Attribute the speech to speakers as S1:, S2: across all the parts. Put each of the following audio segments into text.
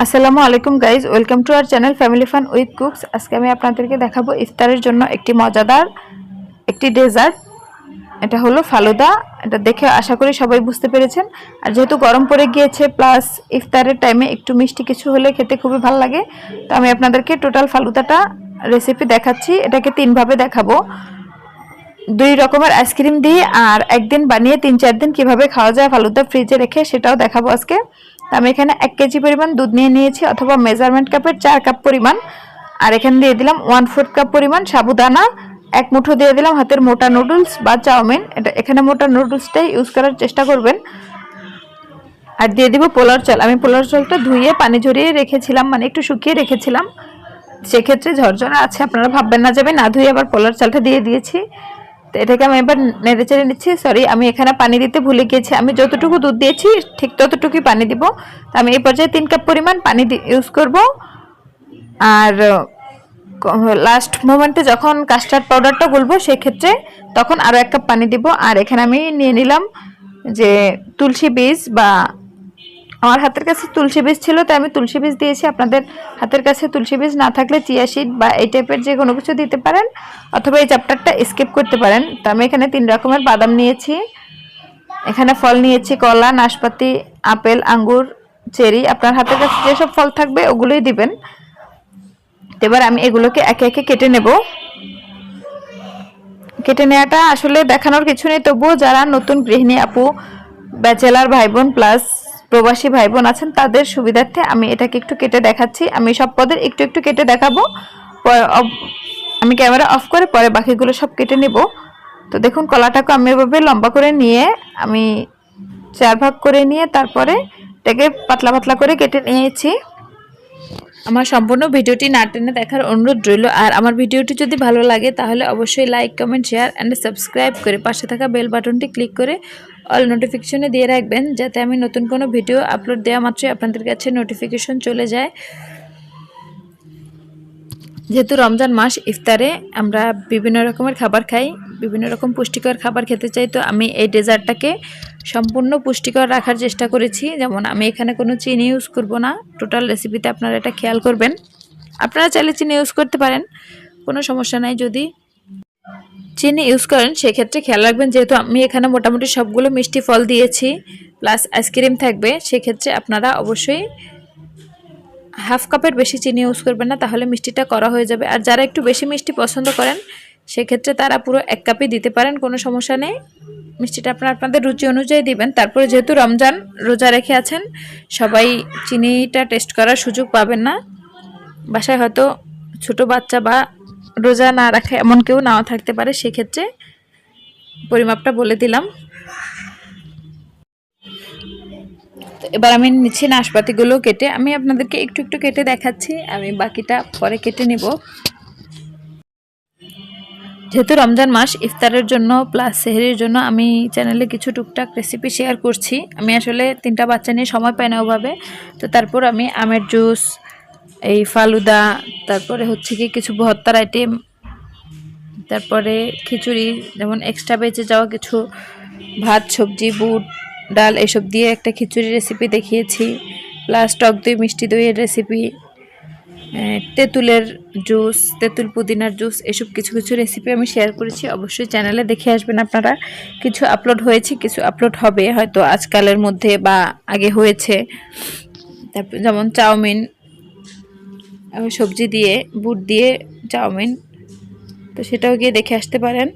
S1: আসসালামু আলাইকুম guys, welcome to our channel family fun with cooks. আজকে আমি আপনাদেরকে দেখাবো ইফতারের জন্য একটি মজাদার একটি ডেজার্ট। এটা হলো ফালুদা। এটা দেখে আশা করি সবাই বুঝতে পেরেছেন। আর যেহেতু গরম পড়ে গিয়েছে, প্লাস ইফতারের টাইমে একটু মিষ্টি কিছু হলে খেতে খুবই ভালো লাগে, তো আমি আপনাদেরকে টোটাল ফালুদাটা রেসিপি দেখাচ্ছি। এটাকে তিনভাবে দেখাবো, 2 রকমের আইসক্রিম দিয়ে, আর একদিন বানিয়ে 3-4 দিন কিভাবে খাওয়া যায় ফালুদা ফ্রিজে রেখে, সেটাও দেখাবো আজকে। আমি এখানে 1 কেজি পরিমাণ দুধ নিয়ে নিয়েছি, অথবা মেজারমেন্ট কাপের 4 কাপ পরিমাণ। আর এখানে দিয়ে দিলাম 1/4 কাপ পরিমাণ সাবুদানা। 1 মুঠো দিয়ে দিলাম হাতের মোটা নুডলস বা চাউমিন। এখানে মোটা নুডলসটাই ইউজ করার চেষ্টা করবেন। আর দিয়ে দিব পোলার চাল। আমি পোলার চালটা ধুয়ে পানি ঝরিয়ে রেখেছিলাম, মানে একটু শুকিয়ে রেখেছিলাম, সেক্ষেত্রে ঝরঝরা আছে, আপনারা ভাববেন না যাবে না ধুয়ে আবার পোলার চালটা দিয়ে দিয়েছি। তো এটাকে আমি এবার নেড়ে চেড়ে নিচ্ছি। সরি, আমি এখানে পানি দিতে ভুলে গিয়েছি। আমি যতটুকু দুধ দিয়েছি ঠিক ততটুকুই পানি দিব। তো আমি এই পর্যায়ে 3 কাপ পরিমাণ পানি ইউজ করব। আর লাস্ট মোমেন্টে যখন কাস্টার্ড পাউডারটা গুলবো, সেক্ষেত্রে তখন আরও 1 কাপ পানি দিব। আর এখানে আমি নিয়ে নিলাম যে তুলসী বীজ, বা আমার হাতের কাছে তুলসী বীজ ছিল তাই আমি তুলসী বীজ দিয়েছি। আপনাদের হাতের কাছে তুলসী বীজ না থাকলে চিয়া সিড বা এই টাইপের যে কোনো কিছু দিতে পারেন, অথবা এই চ্যাপ্টারটা স্কিপ করতে পারেন। তো আমি এখানে 3 রকমের বাদাম নিয়েছি। এখানে ফল নিয়েছি কলা, নাশপাতি, আপেল, আঙ্গুর, চেরি। আপনার হাতের কাছে যেসব ফল থাকবে ওগুলোই দিবেন। এবার আমি এগুলোকে একে একে কেটে নেব। কেটে নেওয়াটা আসলে দেখানোর কিছু নেই, তবুও যারা নতুন গৃহিণী আপু, ব্যাচেলার ভাই বোন প্লাস প্রবাসী ভাই বোন আছেন, তাদের সুবিধার্থে আমি এটাকে একটু কেটে দেখাচ্ছি। আমি সব পদের একটু একটু কেটে দেখাবো। আমি ক্যামেরা অফ করে পরে বাকিগুলো সব কেটে নেব। তো দেখুন, কলাটাকে আমি এভাবে লম্বা করে নিয়ে আমি 4 ভাগ করে নিয়ে তারপরে এটাকে পাতলা পাতলা করে কেটে নিয়েছি। আমার সম্পূর্ণ ভিডিওটি না টেনে দেখার অনুরোধ রইল। আর আমার ভিডিওটি যদি ভালো লাগে তাহলে অবশ্যই like, comment, share and subscribe করে পাশে থাকা বেল বাটনটি ক্লিক করে অল নোটিফিকেশনে দিয়ে রাখবেন, যাতে আমি নতুন কোনো ভিডিও আপলোড দেওয়া মাত্রই আপনাদের কাছে নোটিফিকেশন চলে যায়। যেহেতু রমজান মাস, ইফতারে আমরা বিভিন্ন রকমের খাবার খাই, বিভিন্ন রকম পুষ্টিকর খাবার খেতে চাই, তো আমি এই ডেজার্টটাকে সম্পূর্ণ পুষ্টিকর রাখার চেষ্টা করেছি। যেমন আমি এখানে কোনো চিনি ইউজ করব না, টোটাল রেসিপিতে আপনারা এটা খেয়াল করবেন। আপনারা চাইলে চিনি ইউজ করতে পারেন, কোনো সমস্যা নাই। যদি চিনি ইউজ করেন সেক্ষেত্রে খেয়াল রাখবেন, যেহেতু আমি এখানে মোটামুটি সবগুলো মিষ্টি ফল দিয়েছি প্লাস আইসক্রিম থাকবে, সেক্ষেত্রে আপনারা অবশ্যই 1/2 কাপের বেশি চিনি ইউজ করবেন না, তাহলে মিষ্টিটা করা হয়ে যাবে। আর যারা একটু বেশি মিষ্টি পছন্দ করেন সেক্ষেত্রে তারা পুরো 1 কাপই দিতে পারেন, কোনো সমস্যা নেই। মিষ্টিটা আপনাদের রুচি অনুযায়ী দিবেন। তারপরে যেহেতু রমজান রোজা রেখে আছেন, সবাই চিনিটা টেস্ট করার সুযোগ পাবেন না। বাসায় হয়তো ছোট বাচ্চা বা রোজা না রাখা এমন কেউ নাও থাকতে পারে, সেক্ষেত্রে পরিমাপটা বলে দিলাম। এবার আমি নিচ্ছি নাশপাতিগুলো কেটে। আমি আপনাদেরকে একটু একটু কেটে দেখাচ্ছি, আমি বাকিটা পরে কেটে নেব। যেহেতু রমজান মাস, ইফতারের জন্য প্লাস সেহরির জন্য আমি চ্যানেলে কিছু টুকটাক রেসিপি শেয়ার করছি। আমি আসলে 3টা বাচ্চা নিয়ে সময় পাই না ওভাবে, তো তারপর আমি আমের জুস, এই ফালুদা, তারপরে হচ্ছে কি কিছু ভর্তার আইটেম, তারপরে খিচুড়ি, যেমন এক্সট্রা বেঁচে যাওয়া কিছু ভাত, সবজি, বুট, ডাল এসব দিয়ে একটা খিচুড়ি রেসিপি দেখিয়েছি, প্লাস টক দই, মিষ্টি দইয়ের রেসিপি, তেঁতুলের জুস, তেঁতুল পুদিনার জুস, এসব কিছু কিছু রেসিপি আমি শেয়ার করেছি। অবশ্যই চ্যানেলে দেখে আসবেন আপনারা। কিছু আপলোড হয়েছে, কিছু আপলোড হবে হয়তো আজকালের মধ্যে বা আগে হয়েছে। তারপর যেমন চাউমিন, সবজি দিয়ে বুট দিয়ে চাউমিন, তো সেটাও গিয়ে দেখে আসতে পারেন।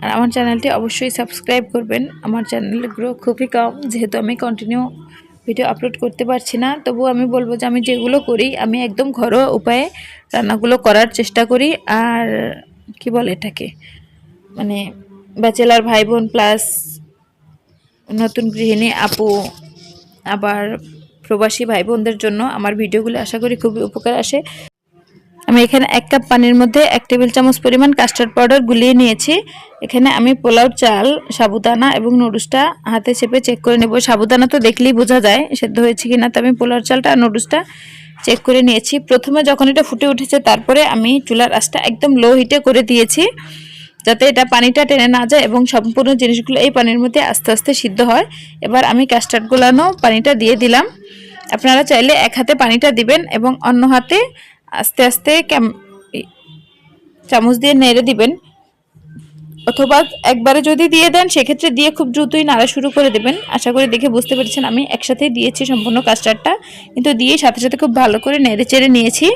S1: আর আমার চ্যানেলটি অবশ্যই সাবস্ক্রাইব করবেন। আমার চ্যানেল গ্রো খুবই কম, যেহেতু আমি কন্টিনিউ ভিডিও আপলোড করতে পারছি না, তবু আমি বলবো যে আমি যেগুলো করি আমি একদম ঘরোয়া উপায়ে রান্নাগুলো করার চেষ্টা করি। আর কি বলে এটাকে, মানে ব্যাচেলার ভাই বোন প্লাস নতুন গৃহিণী আপু, আবার প্রবাসী ভাই বোনদের জন্য আমার ভিডিওগুলো আশা করি খুবই উপকার আসে। আমি এখানে 1 কাপ পানির মধ্যে 1 টেবিল চামচ পরিমাণ কাস্টার্ড পাউডার গুলিয়ে নিয়েছি। এখানে আমি পোলাও চাল, সাবুদানা এবং নুডলসটা হাতে চেপে চেক করে নেব। সাবুদানা তো দেখলেই বোঝা যায় সেদ্ধ হয়েছে কিনা, তো আমি পোলাও চালটা আর নুডলসটা চেক করে নিয়েছি। প্রথমে যখন এটা ফুটে উঠেছে, তারপরে আমি চুলার আঁচটা একদম লো হিটে করে দিয়েছি, যাতে এটা পানিটা টেনে না যায় এবং সম্পূর্ণ জিনিসগুলো এই পানির মধ্যে আস্তে আস্তে সিদ্ধ হয়। এবার আমি কাস্টার্ড গুলানো পানিটা দিয়ে দিলাম। আপনারা চাইলে এক হাতে পানিটা দিবেন এবং অন্য হাতে আস্তে আস্তে চামচ দিয়ে নেড়ে দিবেন, অথবা একবারে যদি দিয়ে দেন সেক্ষেত্রে দিয়ে খুব দ্রুতই নাড়া শুরু করে দেবেন। আশা করি দেখে বুঝতে পেরেছেন আমি একসাথেই দিয়েছি সম্পূর্ণ কাস্টার্ডটা, কিন্তু দিয়ে সাথে সাথে খুব ভালো করে নেড়ে চেড়ে নিয়েছি।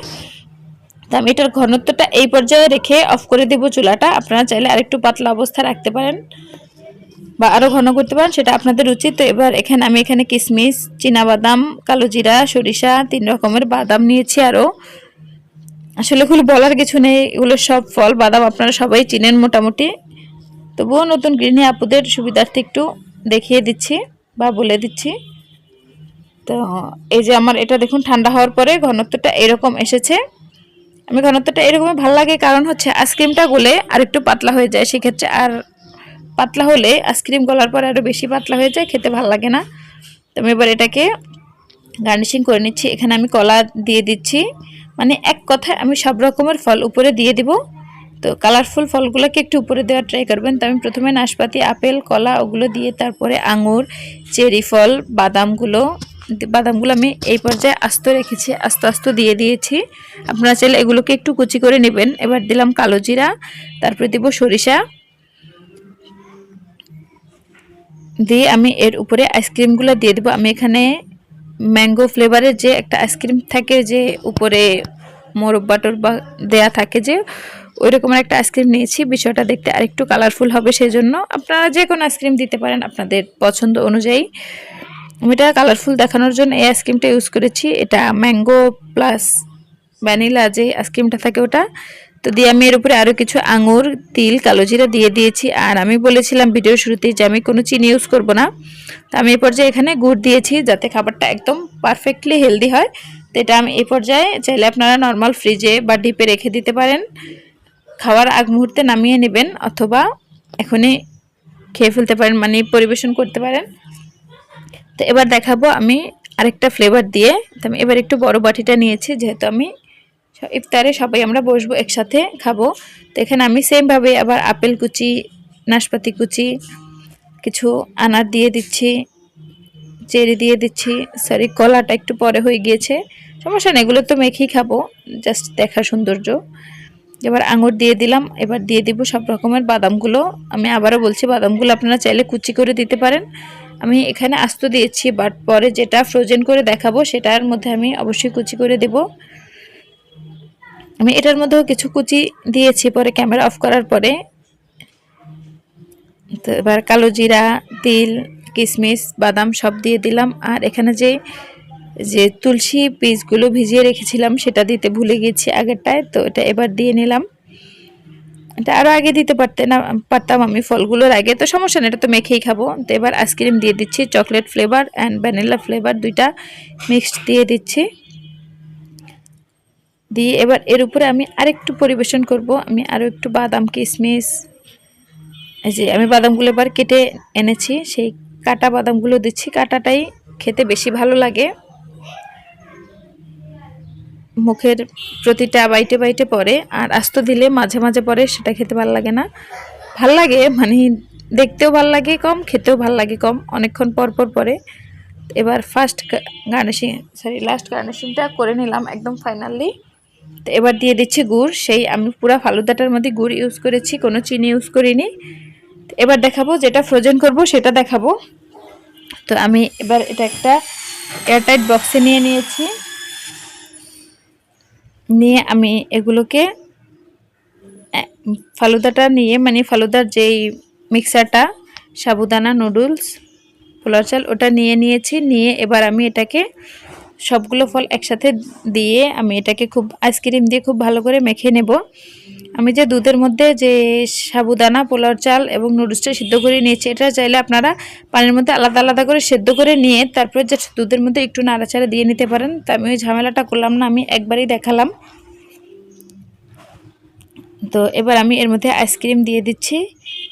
S1: তো আমি এটার ঘনত্বটা এই পর্যায়ে রেখে অফ করে দেব চুলাটা। আপনারা চাইলে আরেকটু পাতলা অবস্থা রাখতে পারেন বা আরও ঘন করতে পারেন, সেটা আপনাদের উচিত। তো এবার আমি এখানে কিশমিশ, চীনাবাদাম, কালো জিরা, সরিষা, 3 রকমের বাদাম নিয়েছি। আরও আসলে এগুলো বলার কিছু নেই, এগুলো সব ফল বাদাম আপনারা সবাই চিনেন মোটামুটি, তবুও নতুন গৃহিণী আপুদের সুবিধার্থে একটু দেখিয়ে দিচ্ছি বা বলে দিচ্ছি। তো এই যে আমার এটা দেখুন ঠান্ডা হওয়ার পরে ঘনত্বটা এরকম এসেছে। আমি ঘনত্বটা এরকমই ভালো লাগে, কারণ হচ্ছে আইসক্রিমটা গলে আর একটু পাতলা হয়ে যায়, সেক্ষেত্রে আর পাতলা হলে আইসক্রিম গলার পরে আরও বেশি পাতলা হয়ে যায়, খেতে ভালো লাগে না। তো আমি এবার এটাকে গার্নিশিং করে নিচ্ছি। এখানে আমি কলা দিয়ে দিচ্ছি, মানে এক কথায় আমি সব রকমের ফল উপরে দিয়ে দিব। তো কালারফুল ফলগুলোকে একটু উপরে দেওয়ার ট্রাই করবেন। তো আমি প্রথমে নাশপাতি, আপেল, কলা ওগুলো দিয়ে, তারপরে আঙুর, চেরি ফল, বাদামগুলো আমি এই পর্যায়ে আস্ত রেখেছি, আস্ত দিয়ে দিয়েছি। আপনারা চাইলে এগুলোকে একটু কুচি করে নেবেন। এবার দিলাম কালো জিরা, তারপরে দিব সরিষা, দিয়ে আমি এর উপরে আইসক্রিমগুলো দিয়ে দেবো। আমি এখানে ম্যাঙ্গো ফ্লেভারের যে একটা আইসক্রিম থাকে, যে উপরে মোরব্বা টোরব্বা দেয়া থাকে, যে ওই রকমের একটা আইসক্রিম নিয়েছি। বিষয়টা দেখতে আরেকটু কালারফুল হবে, সেই জন্য আপনারা যে কোনো আইসক্রিম দিতে পারেন আপনাদের পছন্দ অনুযায়ী। আমি এটা কালারফুল দেখানোর জন্য এই আইসক্রিমটা ইউজ করেছি। এটা ম্যাঙ্গো প্লাস ভ্যানিলা যে আইসক্রিমটা থাকে ওটা। তো দিয়ে আমি এর উপরে আরও কিছু আঙুর, তিল, কালো জিরা দিয়ে দিয়েছি। আর আমি বলেছিলাম ভিডিওর শুরুতেই যে আমি কোনো চিনি ইউজ করব না। তো আমি এই পর্যায়ে এখানে গুড় দিয়েছি, যাতে খাবারটা একদম পারফেক্টলি হেলদি হয়। তো এটা আমি এই পর্যায়ে চাইলে আপনারা নর্মাল ফ্রিজে বা ডিপে রেখে দিতে পারেন, খাওয়ার আগ মুহূর্তে নামিয়ে নেবেন, অথবা এখনই খেয়ে ফেলতে পারেন, মানে পরিবেশন করতে পারেন। তো এবার দেখাবো আমি আরেকটা ফ্লেভার দিয়ে। তো আমি এবার একটু বড় বাটিটা নিয়েছি, যেহেতু আমি ইফতারে সবাই আমরা বসবো একসাথে খাবো। তো এখানে আমি সেমভাবে আবার আপেল কুচি, নাশপাতি কুচি, কিছু আনার দিয়ে দিচ্ছি, চেরি দিয়ে দিচ্ছি। সরি, কলাটা একটু পরে হয়ে গিয়েছে, সমস্যা নেই, এগুলো তো মেখেই খাবো, জাস্ট দেখার সৌন্দর্য। এবার আঙুর দিয়ে দিলাম। এবার দিয়ে দিব সব রকমের বাদামগুলো। আমি আবারও বলছি, বাদামগুলো আপনারা চাইলে কুচি করে দিতে পারেন। আমি এখানে আস্ত দিয়েছি, বাট পরে যেটা ফ্রোজেন করে দেখাবো সেটার মধ্যে আমি অবশ্যই কুচি করে দেব। আমি এটার মধ্যেও কিছু কুচি দিয়েছি পরে ক্যামেরা অফ করার পরে। তো এবার কালো জিরা, তিল, কিশমিশ, বাদাম সব দিয়ে দিলাম। আর এখানে যে তুলসী বীজগুলো ভিজিয়ে রেখেছিলাম সেটা দিতে ভুলে গেছি আগেরটায়, তো এটা এবার দিয়ে নিলাম। এটা আরও আগে দিতে পারতাম আমি ফলগুলোর আগে, তো সমস্যা নেই, এটা তো মেখেই খাবো। তো এবার আইসক্রিম দিয়ে দিচ্ছি, chocolate flavour and vanilla flavour দুইটা মিক্সড দিয়ে দিচ্ছি। দিয়ে এবার এর উপরে আমি আরেকটু পরিবেশন করব। আমি আরও একটু বাদাম, কিশমিশ, এই যে আমি বাদামগুলো এবার কেটে এনেছি, সেই কাটা বাদামগুলো দিচ্ছি। কাটাটাই খেতে বেশি ভালো লাগে, মুখের প্রতিটা বাইটে বাইটে পড়ে, আর আস্ত দিলে মাঝে মাঝে পড়ে, সেটা খেতে ভালো লাগে না। ভাল লাগে, মানে দেখতেও ভাল লাগে কম, খেতেও ভাল লাগে কম, অনেকক্ষণ পর পর পরে। এবার লাস্ট গার্নিশিংটা করে নিলাম একদম ফাইনালি। তো এবার দিয়ে দিচ্ছি গুড়। সেই আমি পুরো ফালুদাটার মধ্যে গুড় ইউজ করেছি, কোনো চিনি ইউজ করিনি। এবার দেখাবো, যেটা ফ্রোজেন করব সেটা দেখাবো। তো আমি এবার এটা একটা এয়ারটাইট বক্সে নিয়ে নিয়েছি। নিয়ে আমি এগুলোকে ফালুদাটা নিয়ে, মানে ফালুদার যেই মিক্সারটা, সাবুদানা, নুডলস, পোলার চাল, ওটা নিয়েছি। নিয়ে এবার আমি এটাকে সবগুলো ফল একসাথে দিয়ে আমি এটাকে খুব আইসক্রিম দিয়ে খুব ভালো করে মেখে নেব। আমি যে দুধের মধ্যে যে সাবুদানা, পোলার চাল এবং নুডলসটা সিদ্ধ করে নিয়েছি, এটা চাইলে আপনারা পানির মধ্যে আলাদা আলাদা করে সিদ্ধ করে নিয়ে তারপরে যে দুধের মধ্যে একটু নাড়াচাড়া দিয়ে নিতে পারেন। তো আমি ওই ঝামেলাটা করলাম না, আমি একবারই দেখালাম। তো এবার আমি এর মধ্যে আইসক্রিম দিয়ে দিচ্ছি।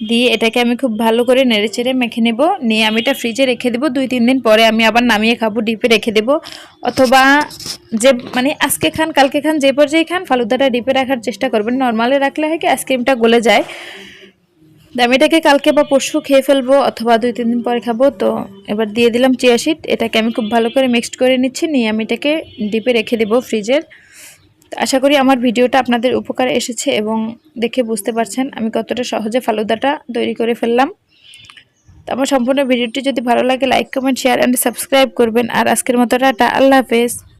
S1: দিয়ে এটাকে আমি খুব ভালো করে নেড়েচেড়ে মেখে নেব। নিয়ে আমি এটা ফ্রিজে রেখে দেবো, 2-3 দিন পরে আমি আবার নামিয়ে খাবো, ডিপে রেখে দেবো। অথবা যে মানে আজকে খান কালকে খান, যে পর্যায়ে খান, ফালুদাটা ডিপে রাখার চেষ্টা করবেন। নর্মালে রাখলে হয় কি আইসক্রিমটা গলে যায়। আমি এটাকে কালকে বা পরশু খেয়ে ফেলবো অথবা 2-3 দিন পরে খাবো। তো এবার দিয়ে দিলাম চিয়া সিড, এটাকে আমি খুব ভালো করে মিক্সড করে নিচ্ছি, নিয়ে আমি এটাকে ডিপে রেখে দেবো ফ্রিজের। আশা করি আমার ভিডিওটা আপনাদের উপকারে এসেছে এবং দেখে বুঝতে পারছেন আমি কতটা সহজে ফালুদাটা তৈরি করে ফেললাম। তো আমার সম্পূর্ণ ভিডিওটি যদি ভালো লাগে like comment share and subscribe করবেন। আর আজকের মতো টাটা, আল্লাহ হাফেজ।